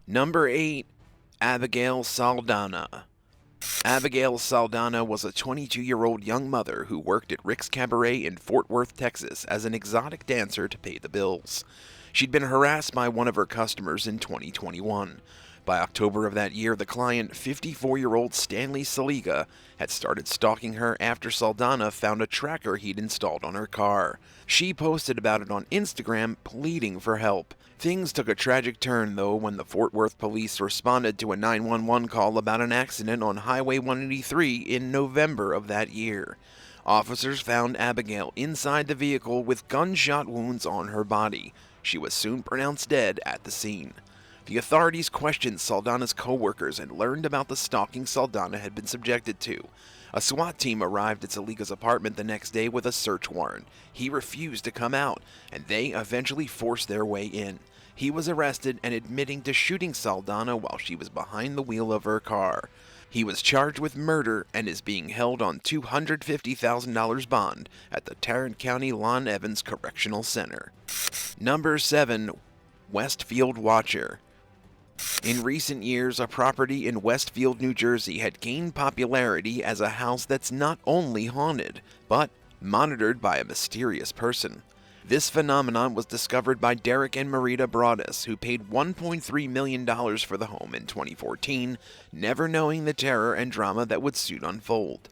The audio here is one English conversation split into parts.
Number 8. Abigail Saldana. Abigail Saldana was a 22-year-old young mother who worked at Rick's Cabaret in Fort Worth, Texas as an exotic dancer to pay the bills. She'd been harassed by one of her customers in 2021. By October of that year, the client, 54-year-old Stanley Saliga, had started stalking her after Saldana found a tracker he'd installed on her car. She posted about it on Instagram, pleading for help. Things took a tragic turn, though, when the Fort Worth police responded to a 911 call about an accident on Highway 183 in November of that year. Officers found Abigail inside the vehicle with gunshot wounds on her body. She was soon pronounced dead at the scene. The authorities questioned Saldana's co-workers and learned about the stalking Saldana had been subjected to. A SWAT team arrived at Saliga's apartment the next day with a search warrant. He refused to come out, and they eventually forced their way in. He was arrested and admitting to shooting Saldana while she was behind the wheel of her car. He was charged with murder and is being held on $250,000 bond at the Tarrant County Lon Evans Correctional Center. Number 7. Westfield Watcher. In recent years, a property in Westfield, New Jersey had gained popularity as a house that's not only haunted, but monitored by a mysterious person. This phenomenon was discovered by Derek and Marita Broadus, who paid $1.3 million for the home in 2014, never knowing the terror and drama that would soon unfold.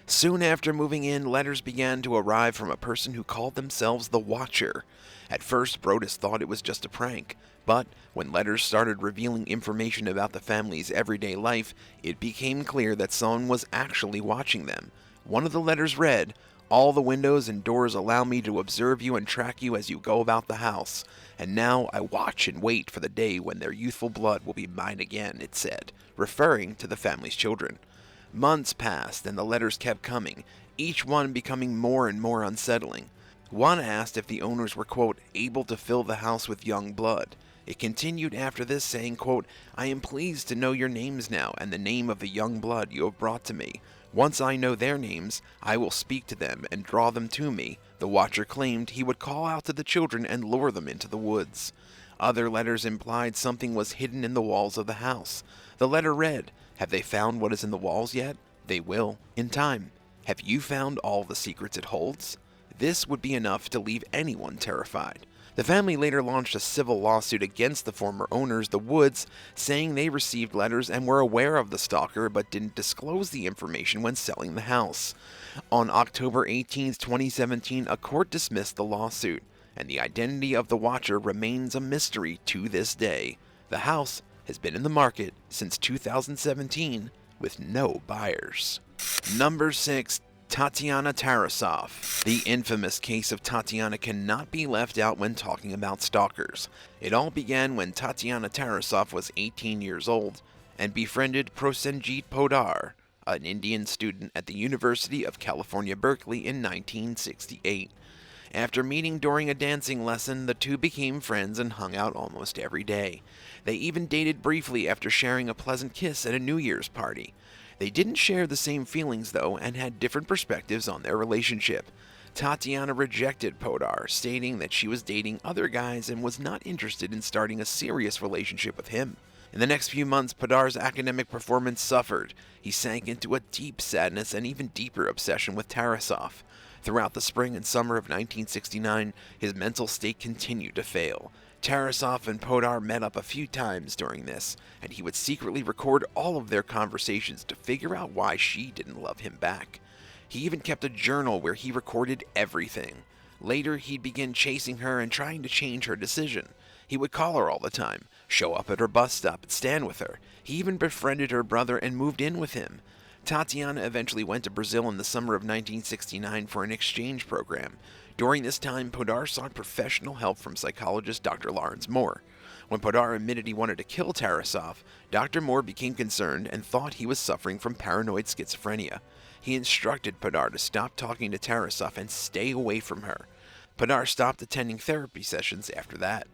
Soon after moving in, letters began to arrive from a person who called themselves the Watcher. At first, Broadus thought it was just a prank, but when letters started revealing information about the family's everyday life, it became clear that someone was actually watching them. One of the letters read, "All the windows and doors allow me to observe you and track you as you go about the house. And now I watch and wait for the day when their youthful blood will be mine again," it said, referring to the family's children. Months passed and the letters kept coming, each one becoming more and more unsettling. One asked if the owners were, quote, able to fill the house with young blood. It continued after this saying, quote, "I am pleased to know your names now and the name of the young blood you have brought to me. Once I know their names, I will speak to them and draw them to me." The Watcher claimed he would call out to the children and lure them into the woods. Other letters implied something was hidden in the walls of the house. The letter read, "Have they found what is in the walls yet? They will, in time. Have you found all the secrets it holds?" This would be enough to leave anyone terrified. The family later launched a civil lawsuit against the former owners, the Woods, saying they received letters and were aware of the stalker but didn't disclose the information when selling the house. On October 18, 2017, a court dismissed the lawsuit, and the identity of the Watcher remains a mystery to this day. The house has been in the market since 2017 with no buyers. Number 6. Tatiana Tarasoff. The infamous case of Tatiana cannot be left out when talking about stalkers. It all began when Tatiana Tarasoff was 18 years old and befriended Prosenjit Podar, an Indian student at the University of California, Berkeley in 1968. After meeting during a dancing lesson, the two became friends and hung out almost every day. They even dated briefly after sharing a pleasant kiss at a New Year's party. They didn't share the same feelings, though, and had different perspectives on their relationship. Tatiana rejected Podar, stating that she was dating other guys and was not interested in starting a serious relationship with him. In the next few months, Podar's academic performance suffered. He sank into a deep sadness and even deeper obsession with Tarasoff. Throughout the spring and summer of 1969, his mental state continued to fail. Tarasoff and Podar met up a few times during this, and he would secretly record all of their conversations to figure out why she didn't love him back. He even kept a journal where he recorded everything. Later, he'd begin chasing her and trying to change her decision. He would call her all the time, show up at her bus stop and stand with her. He even befriended her brother and moved in with him. Tatiana eventually went to Brazil in the summer of 1969 for an exchange program. During this time, Podar sought professional help from psychologist Dr. Lawrence Moore. When Podar admitted he wanted to kill Tarasoff, Dr. Moore became concerned and thought he was suffering from paranoid schizophrenia. He instructed Podar to stop talking to Tarasoff and stay away from her. Podar stopped attending therapy sessions after that.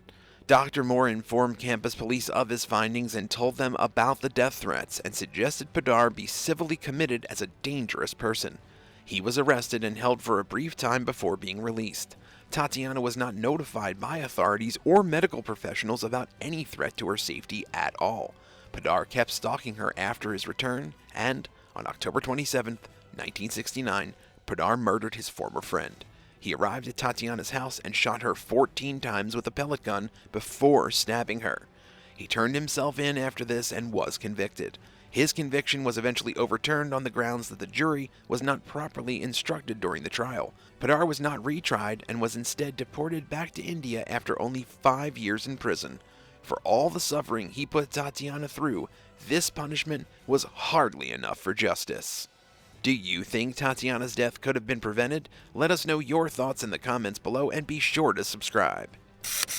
Dr. Moore informed campus police of his findings and told them about the death threats and suggested Podar be civilly committed as a dangerous person. He was arrested and held for a brief time before being released. Tatiana was not notified by authorities or medical professionals about any threat to her safety at all. Padar kept stalking her after his return, and on October 27, 1969, Padar murdered his former friend. He arrived at Tatiana's house and shot her 14 times with a pellet gun before stabbing her. He turned himself in after this and was convicted. His conviction was eventually overturned on the grounds that the jury was not properly instructed during the trial. Padar was not retried and was instead deported back to India after only 5 years in prison. For all the suffering he put Tatiana through, this punishment was hardly enough for justice. Do you think Tatiana's death could have been prevented? Let us know your thoughts in the comments below and be sure to subscribe.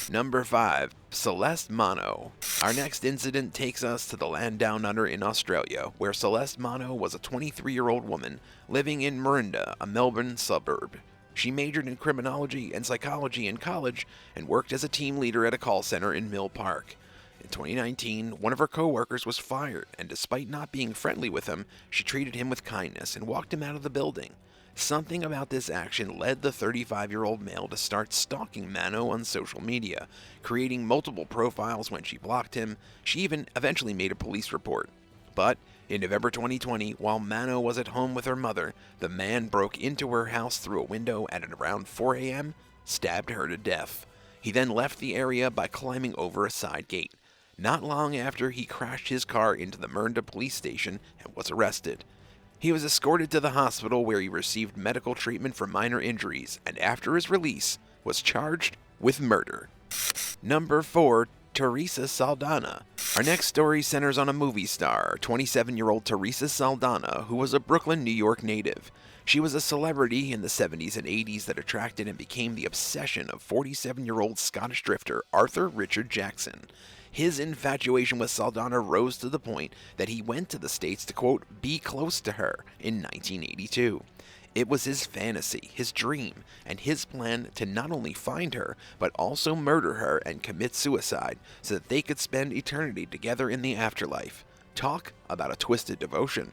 Number 5. Celeste MANNO. Our next incident takes us to the land down under in Australia, where Celeste MANNO was a 23-year-old woman living in Marinda, a Melbourne suburb. She majored in criminology and psychology in college and worked as a team leader at a call center in Mill Park. In 2019, one of her co-workers was fired, and despite not being friendly with him, she treated him with kindness and walked him out of the building. Something about this action led the 35-year-old male to start stalking MANNO on social media, creating multiple profiles when she blocked him. She even eventually made a police report. But in November 2020, while MANNO was at home with her mother, the man broke into her house through a window and at around 4 a.m., stabbed her to death. He then left the area by climbing over a side gate. Not long after, he crashed his car into the Marinda police station and was arrested. He was escorted to the hospital where he received medical treatment for minor injuries and after his release was charged with murder. Number 4. THERESA SALDANA. Our next story centers on a movie star, 27-year-old THERESA SALDANA, who was a Brooklyn, New York native. She was a celebrity in the 70s and 80s that attracted and became the obsession of 47-year-old Scottish drifter Arthur Richard Jackson. His infatuation with Saldana rose to the point that he went to the States to, quote, be close to her in 1982. It was his fantasy, his dream, and his plan to not only find her, but also murder her and commit suicide so that they could spend eternity together in the afterlife. Talk about a twisted devotion.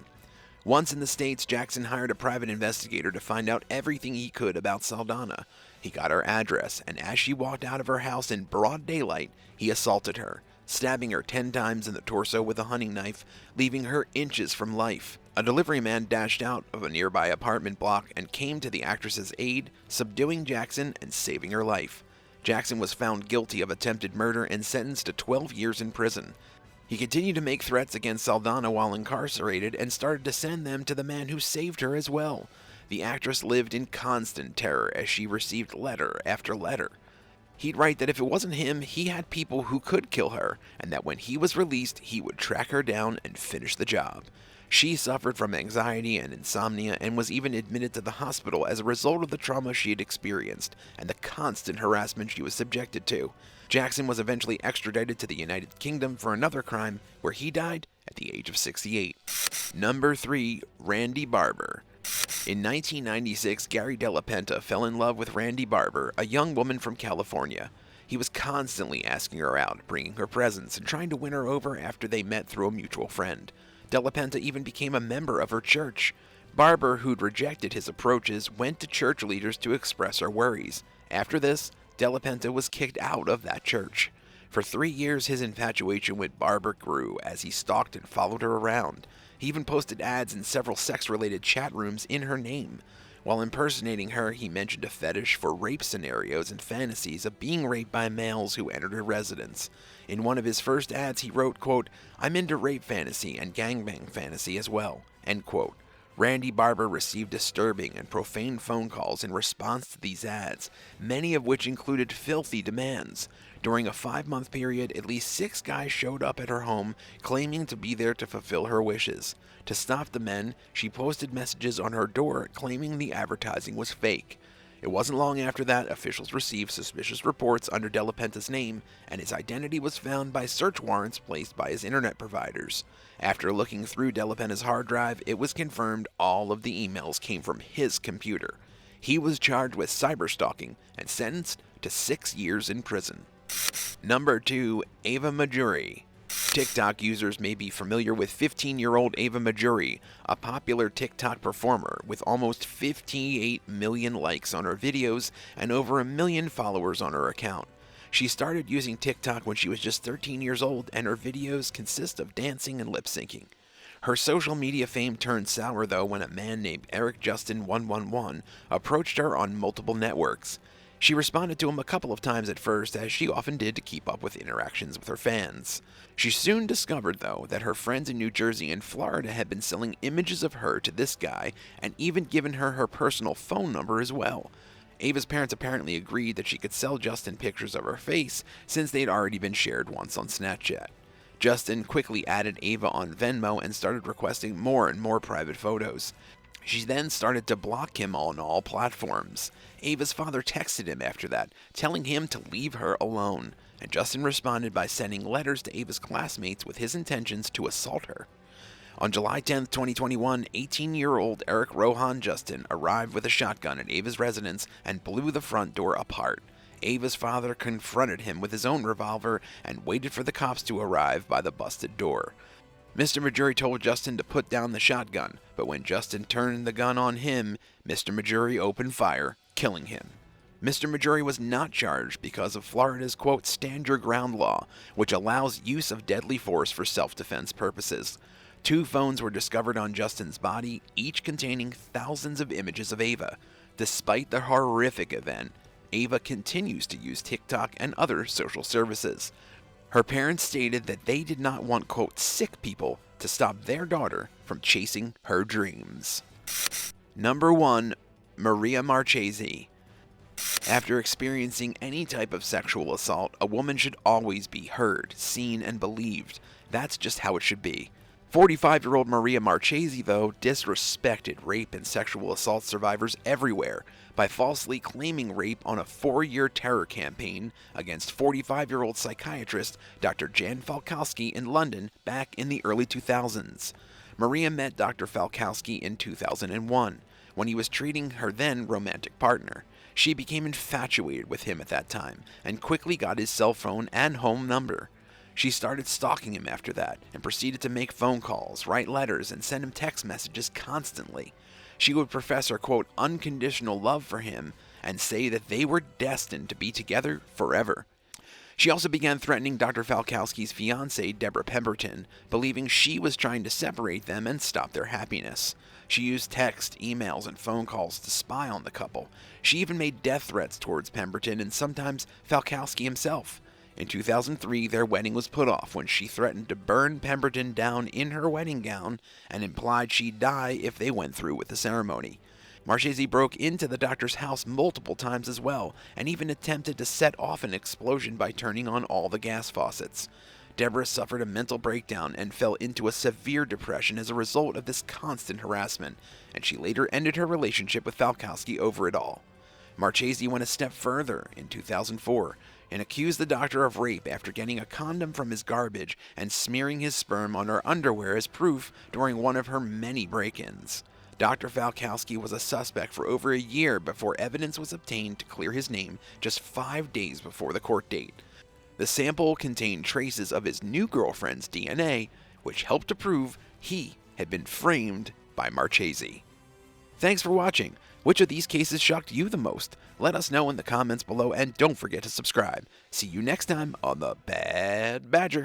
Once in the States, Jackson hired a private investigator to find out everything he could about Saldana. He got her address, and as she walked out of her house in broad daylight, he assaulted her, stabbing her 10 times in the torso with a hunting knife, leaving her inches from life. A delivery man dashed out of a nearby apartment block and came to the actress's aid, subduing Jackson and saving her life. Jackson was found guilty of attempted murder and sentenced to 12 years in prison. He continued to make threats against Saldana while incarcerated and started to send them to the man who saved her as well. The actress lived in constant terror as she received letter after letter. He'd write that if it wasn't him, he had people who could kill her, and that when he was released, he would track her down and finish the job. She suffered from anxiety and insomnia and was even admitted to the hospital as a result of the trauma she had experienced and the constant harassment she was subjected to. Jackson was eventually extradited to the United Kingdom for another crime, where he died at the age of 68. Number 3. RANDI BARBER. In 1996, Gary Della Penta fell in love with Randi Barber, a young woman from California. He was constantly asking her out, bringing her presents, and trying to win her over after they met through a mutual friend. Della Penta even became a member of her church. Barber, who'd rejected his approaches, went to church leaders to express her worries. After this, Della Penta was kicked out of that church. For 3 years, his infatuation with Barber grew as he stalked and followed her around. He even posted ads in several sex-related chat rooms in her name. While impersonating her, he mentioned a fetish for rape scenarios and fantasies of being raped by males who entered her residence. In one of his first ads, he wrote, quote, "I'm into rape fantasy and gangbang fantasy as well," end quote. Randi Barber received disturbing and profane phone calls in response to these ads, many of which included filthy demands. During a 5-month period, at least 6 guys showed up at her home, claiming to be there to fulfill her wishes. To stop the men, she posted messages on her door claiming the advertising was fake. It wasn't long after that officials received suspicious reports under Della Penta's name, and his identity was found by search warrants placed by his internet providers. After looking through Della Penta's hard drive, it was confirmed all of the emails came from his computer. He was charged with cyberstalking and sentenced to 6 years in prison. Number 2. Ava MAJURY. TikTok users may be familiar with 15-year-old Ava MAJURY, a popular TikTok performer with almost 58 million likes on her videos and over 1 million followers on her account. She started using TikTok when she was just 13 years old, and her videos consist of dancing and lip syncing. Her social media fame turned sour though when a man named Eric Justin 111 approached her on multiple networks. She responded to him a couple of times at first, as she often did to keep up with interactions with her fans. She soon discovered, though, that her friends in New Jersey and Florida had been selling images of her to this guy and even given her her personal phone number as well. Ava's parents apparently agreed that she could sell Justin pictures of her face since they'd already been shared once on Snapchat. Justin quickly added Ava on Venmo and started requesting more and more private photos. She then started to block him on all platforms. Ava's father texted him after that, telling him to leave her alone, and Justin responded by sending letters to Ava's classmates with his intentions to assault her. On July 10, 2021, 18-year-old Eric Rohan Justin arrived with a shotgun at Ava's residence and blew the front door apart. Ava's father confronted him with his own revolver and waited for the cops to arrive by the busted door. Mr. MAJURY told Justin to put down the shotgun, but when Justin turned the gun on him, Mr. MAJURY opened fire, killing him. Mr. MAJURY was not charged because of Florida's, quote, stand your ground law, which allows use of deadly force for self-defense purposes. 2 phones were discovered on Justin's body, each containing thousands of images of Ava. Despite the horrific event, Ava continues to use TikTok and other social services. Her parents stated that they did not want, quote, sick people to stop their daughter from chasing her dreams. Number 1. Maria Marchese. After experiencing any type of sexual assault, a woman should always be heard, seen, and believed. That's just how it should be. 45-year-old Maria Marchese, though, disrespected rape and sexual assault survivors everywhere by falsely claiming rape on a 4-year terror campaign against 45-year-old psychiatrist Dr. Jan Falkowski in London back in the early 2000s. Maria met Dr. Falkowski in 2001, when he was treating her then romantic partner. She became infatuated with him at that time, and quickly got his cell phone and home number. She started stalking him after that, and proceeded to make phone calls, write letters, and send him text messages constantly. She would profess her, quote, unconditional love for him, and say that they were destined to be together forever. She also began threatening Dr. Falkowski's fiancée, Deborah Pemberton, believing she was trying to separate them and stop their happiness. She used text, emails, and phone calls to spy on the couple. She even made death threats towards Pemberton and sometimes Falkowski himself. In 2003, their wedding was put off when she threatened to burn Pemberton down in her wedding gown and implied she'd die if they went through with the ceremony. Marchese broke into the doctor's house multiple times as well, and even attempted to set off an explosion by turning on all the gas faucets. Deborah suffered a mental breakdown and fell into a severe depression as a result of this constant harassment, and she later ended her relationship with Falkowski over it all. Marchese went a step further in 2004 and accused the doctor of rape after getting a condom from his garbage and smearing his sperm on her underwear as proof during one of her many break-ins. Dr. Falkowski was a suspect for over a year before evidence was obtained to clear his name just 5 days before the court date. The sample contained traces of his new girlfriend's DNA, which helped to prove he had been framed by Marchese. Thanks for watching. Which of these cases shocked you the most? Let us know in the comments below, and don't forget to subscribe. See you next time on the Bad Badger.